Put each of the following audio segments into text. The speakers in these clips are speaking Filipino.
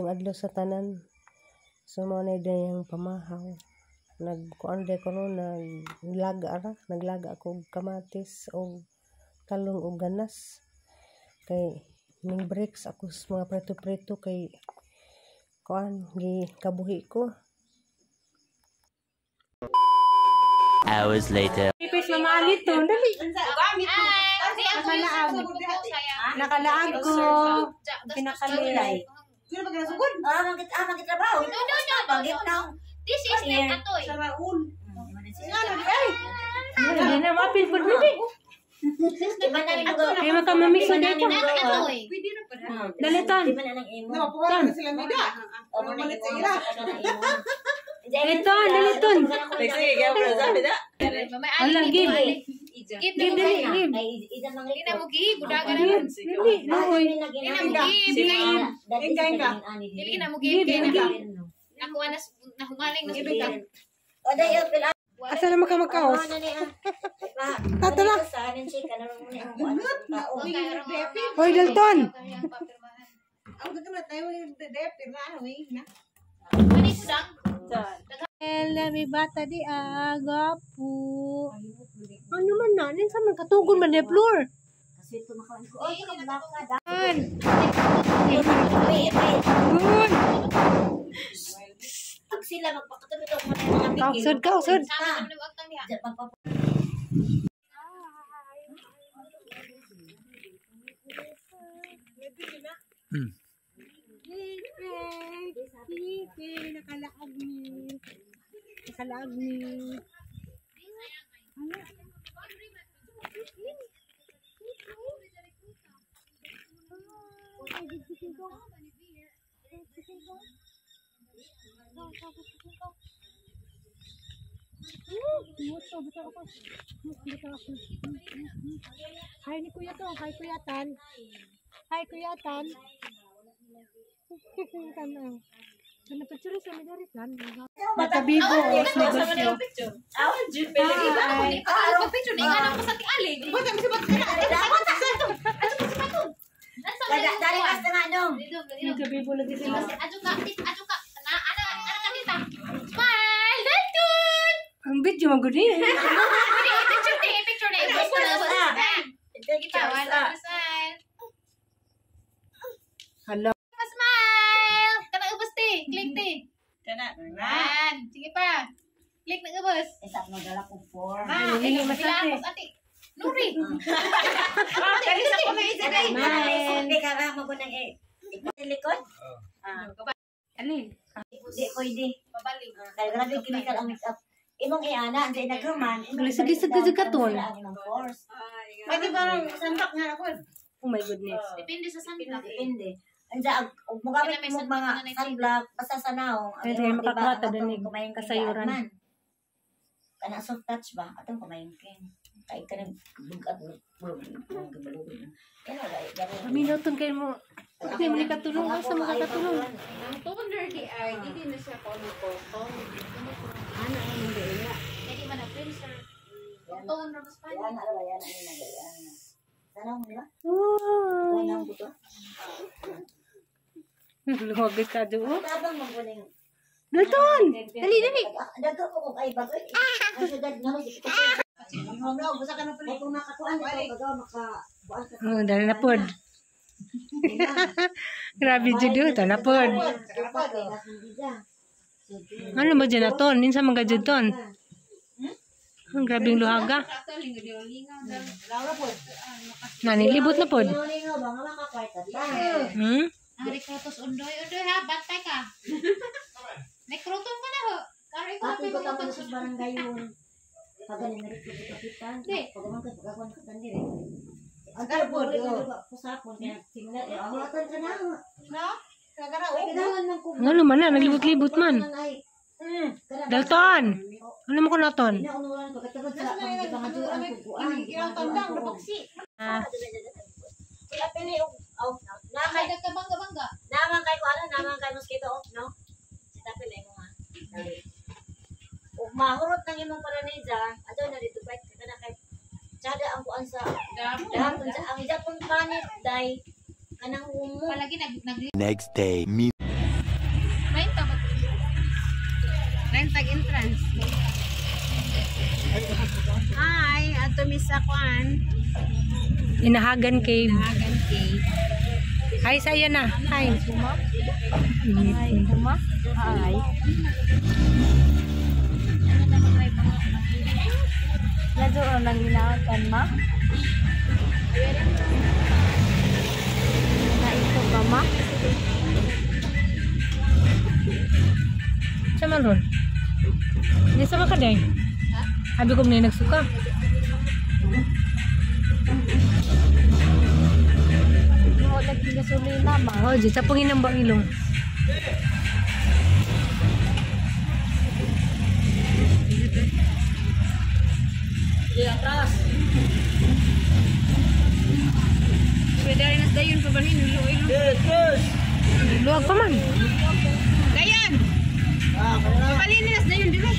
Mayong adlaw sa tanan. So mo na yung pamahaw. Nagkuan day ko no, naglaga ako og kamatis o talong o ganas. Kay ning breaks ako sa mga preto-preto kay kuan gi kabuhi ko. Hours later. Ipis mamalit to, dali. Nakalaag ko. Pinakalilay. Magtrabaho. No. This is not atoy. Hindi na mapil po dali. Kaya makamamix na dito. Dalitan. Dalitan. Alang, give. Give, dali, give. Ina mo give, budagan na. Ina mo give. Nakuha na humaling na subitan. Asa naman ka magkaos? Tatala. Hoy, Dalton. Lami bata di agapu. Ano man na? Ning sa man katugon man ni floor. Kasi tumakawan ko. Oy, kabaka. Good. Pag sila magpakatabi ito mga Kausod, kausod. Nakalaag ni. Hai ni Kuya to, hai Kuya Tan. Hai Kuya Tan. Kanang. Kana picture sa nagari kan. Mata bibo sa negosyo. Awan jud pala iba ko ni pa picture ni ngano sa ti alig. Bata mi sabat kana. Dari basta nga dong. Mata bibo lagi sila. Ajo ka. Na ana ka dita. Smile, Dalton. Ang video magudi. Picture ni. Kita wala smile. Hello. Smile. Kana ubos ti. Click ti. Kana. Sige pa. Click na ubos. Isap mo dala ko for. Hindi masate. Ati. Nuri. Dali sa ko may isa dai. Hindi ka ra mo nang likod. Ali. Di ko di. Babalik. Kay grabe chemical ang mix up. Imong iana hindi nagruman. Lisod-lisod ka katon. Pwede parang santak nga ako. Oh my goodness. Depende sa sunblock. Depende. Anja og mogamit mo mga sunblock basta sa naong. Pwede makakuha ta din kasayuran. Kana soft touch ba? Atong kumain kin. Kay kanang bugat mo. Minuton kayo mo. Hindi mo katulong sa mga katulong. Ang toner di ay, hindi na siya kono-kono. Ano ang hindi na? Hindi man na freezer. Toner mas pa. Yan ala yan ang nagayan. Tanong mo ba? Oh. Tanong ko to. Lumagay ka doon. Tabang mo kuning. Dalton! Dali. Dago ko kung ay bagoy. Ang syudad nga mo dito. Mamlaw basta ka na pala kung makakuan dito pagawa makabuan ka. Oh, dali na pod. Grabe jud ito na pod. Ano ba dyan na ton? Ninsa mga jud ton? Ang grabing luhaga. Laura pod. Nanilibot na pod. Lingaw ba nga makakwarta ta. Ari krotos undoy ha, bantay ka. May kroton pa na ho. Kari ko Pati ko tapos sa barangay yun. Pagaling na rin ko sa kapitan. Pagaman ka pagkakuan ka tan dire. Ang karbo do pusapon kaya simula amatan ka na. No? Kagara Kailangan ng kubo. Ano man na, naglibot-libot man. Dalton! Ano mo ko na ton? Inaunuran ko katapos sa pangaduan kubuan. Ilang tandang napaksi. Sila pili og Nakay nagkabangga-bangga. naman kay ko ano naman kay mosquito no. Sila pili mo nga. Ug mahurot nang imong paraneza, ato na dito bike kana kay sada ang kuan sa dahon sa ang Japon panit day kanang umo. Palagi nag Next day, Rentag entrance. Hi, ato Miss Akuan. Inahagan Cave. Hagan Cave. Hi, saya na. Hi. Hi, kuma. Hi. Lado nang ginawakan, ma. Na ito ba, ma? Sama ron. Di sama ka day. Abi ko na nagsuka. Mo lagi gasolina, ma. Oh, di sa pangin ng ilong. Pwede rin nas dayon pa balhin luoy. Luwag pa man. Dayon. Balhin nas dayon dire.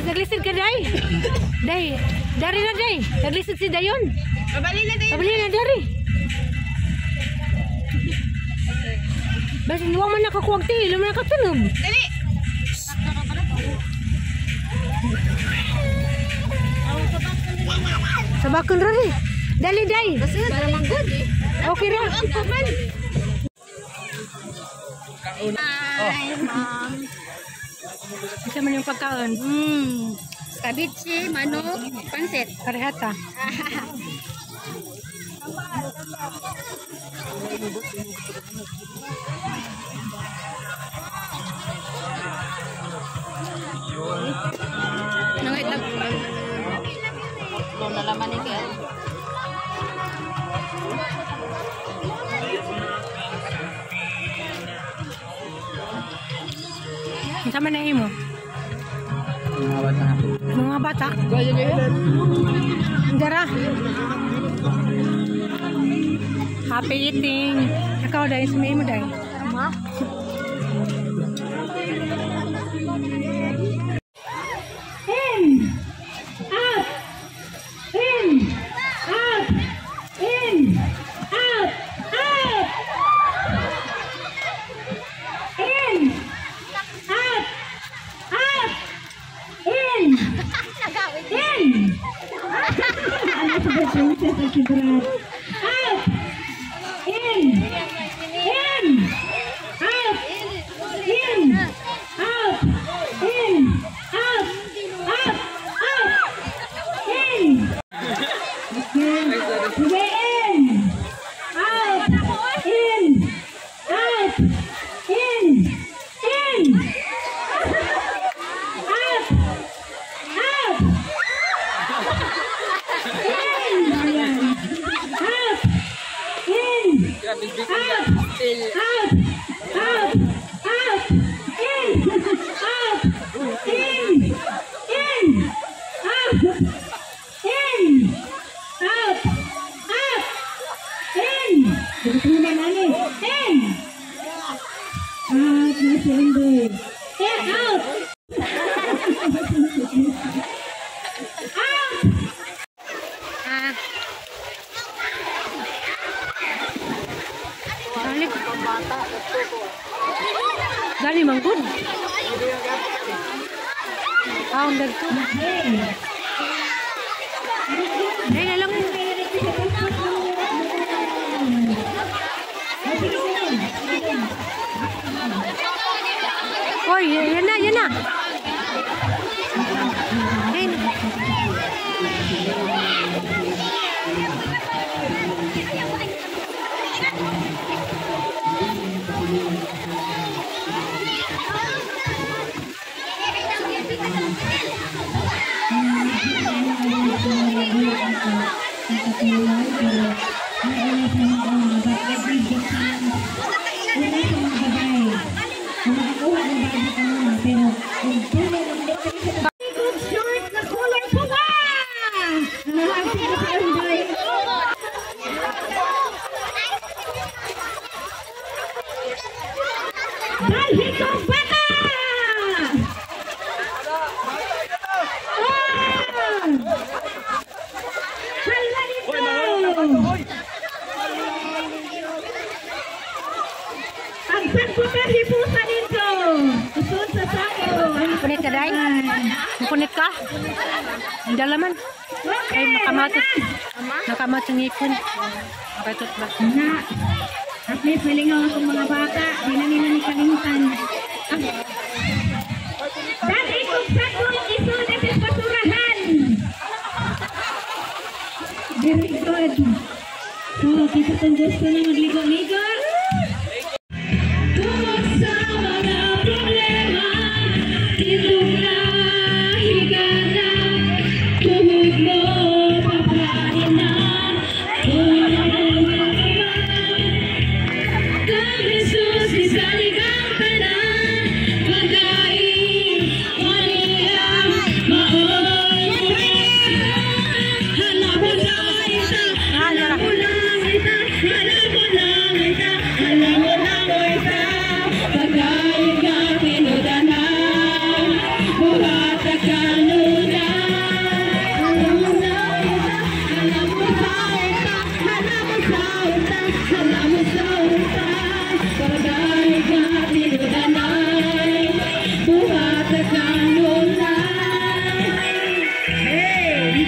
Naglisid ka day. Day. Dari na day. Naglisid si Dayon. Balhin na dayon. Pabili na dari. Basta luwag man nakakuwag ti. Luwag man nakatunog. Dali. Sabakon rin eh. Dali day. Basud ra man good. Okay ra. Hi, ma'am. Isa man yung pagkaon. Kabichi, manok, pansit. Parehata. Nangitag. Lo nalaman ni kay. Sama na imo. Mga bata. Dara. Happy eating. Ikaw dahil sa mo dahil. Ma. Gani manggod. Ang dagto. Ay na lang. Oy, yan na, yan na. Ay. Pero punit ka? Ang dalaman. Ay, makamatot. Nakamat ang ipon. Makatot ba? At may palingaw akong mga bata, di na nila nakalimutan. Dati kong sakot, isulit sa basurahan. Very good. So, kita itong gusto na magligo-ligo. Tungkol sa mga problema, itong nahiga na, tuhod mo, papain na, Jesus is saligang tanan, pagkain, waliyang, maoy, hanap mo lang ita, hanap mo lang ita, hanap mo lang ita, hanap mo lang ita, pagkain ka pinudanan, buhat at kanunan, hanap mo lang ita, hanap mo sa ita, hanap mo sa ita, hanap mo sa ita. Pagay ka pinudanay, buhat at kanunan. Hey!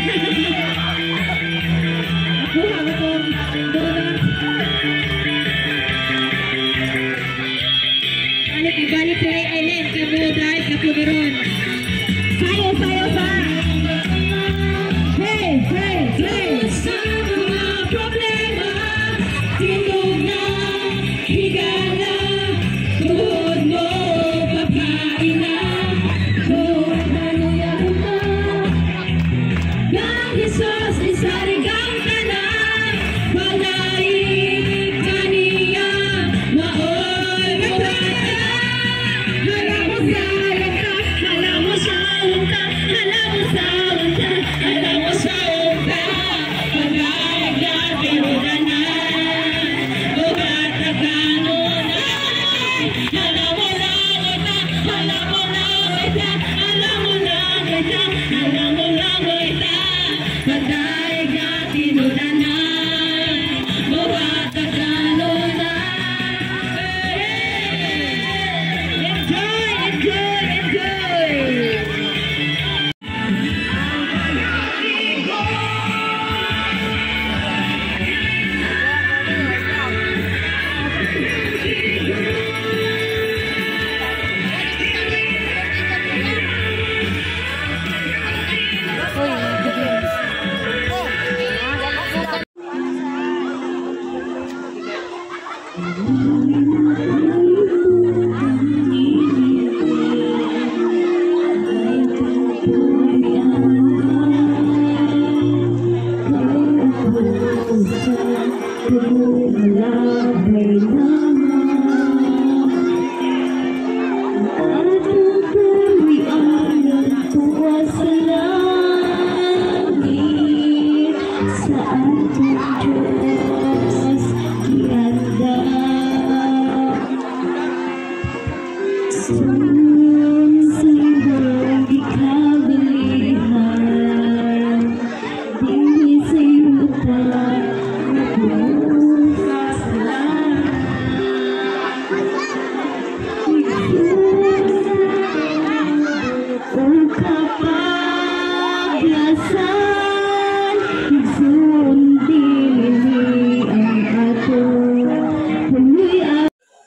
Ako hanggang doon. Balik sa Island, kabuday, kapuliron. Sayo, sayo, sa! Hey, hey, hey! Sa mga problema, tindog na, higala, tuhod mo, pagkain na, tuhod na luyaw na. Ng Jesus, isarigang tanan, palaing kaniya, maoy mabata. Hala mo sa unta, hala mo sa unta, hala mo sa unta, hala mo sa unta, pagkain na pinudanan, buhat at kanunan. Hala mo lang ita, hala mo lang ita, hala mo lang ita, hala mo lang ita, pagkain na pinudanan, buhat at kanunan. Enjoy, enjoy, enjoy!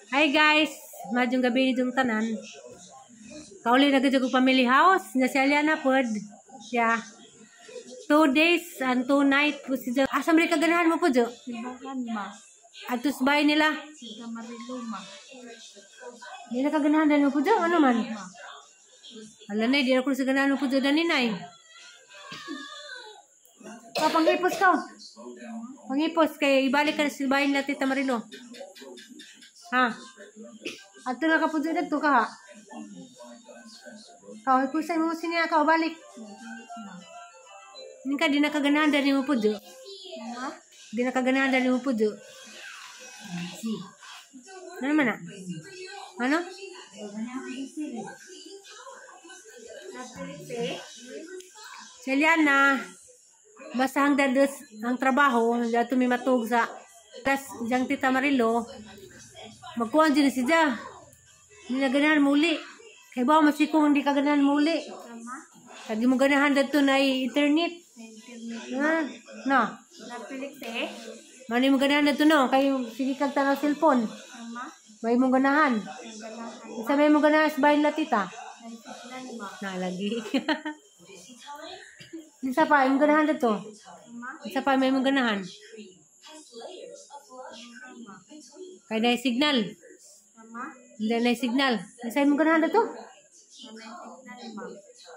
Hi guys, majong gabi ni jung tanan. Kauli na gid ko family house na si Aliana pod. Yeah. 2 days and 2 night po si Jo. Asa man ka ganahan mo po Jo? Sibahan ma. Atus bay nila. Siga mariluma. Di na ka ganahan dan mo po Jo, ano man? Ala na, di na ko sa ganahan mo po Jo dan ninay. Pangipos ka. Pangipos kay ibalik ka na silbahin na Tita Marilo. Ha? Ato na ka po dyan dito ka ha? Kau kusay mo siya kau balik. Ini ka di na kaganahan dari mo po dyan. Di na kaganahan dari mo po dyan. Ano naman na? Ano? Si Eliana, basta hang dados ang trabaho, dato may matug sa tas jang Tita Marilo, magkuhan dyan si Ja. Hindi na ganahan muli. Kaya ba masikong hindi ka ganahan muli? Lagi mo ganahan dito na internet. Ha? No. Napilik eh. Mani mo ganahan dito no. Kayo sige kag tanaw cellphone. Mama. May mo ganahan. Isa may mo ganahan sa bahay na tita. Nalagi. Isa pa, may mo ganahan dito. Isa pa, may mo ganahan. Kaya na signal. Mama. Hindi na signal. Isa mo ganahan dito.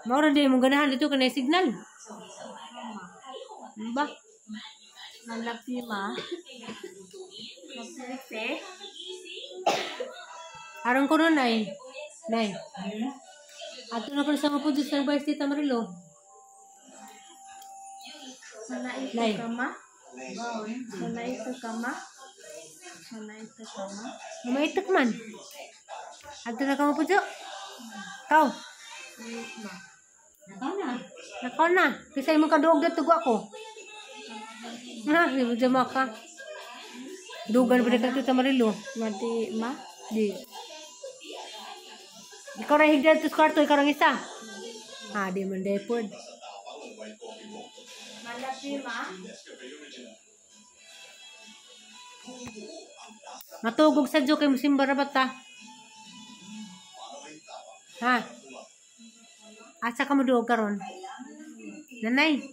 Maura din mo ganahan dito kaya na signal. Ba? Malapi ma. Napilik eh. Arang ko nun, Nay. Nay. Ato na ko sa mga pudus ng Vice Tita Marilo. Sana ito Nay. ka ma. Sana ito ka ma. Sana ito ka ma. Mamaitak man. Ato na ka mga pudus. Kau. Nakaw na. Kasi mo kaduog dito ako. Ha, di mo dyan ka. Dugan pa rin ka Tita Marilo. Mati ma. Di. Ikaw rin higdan ito sa kwarto, ikaw rin isa. Ah, di man depod. Malapi ma. Matugog sa jo kay musimba ra bata. Ha? Asa ka mo duog karon? Nanay.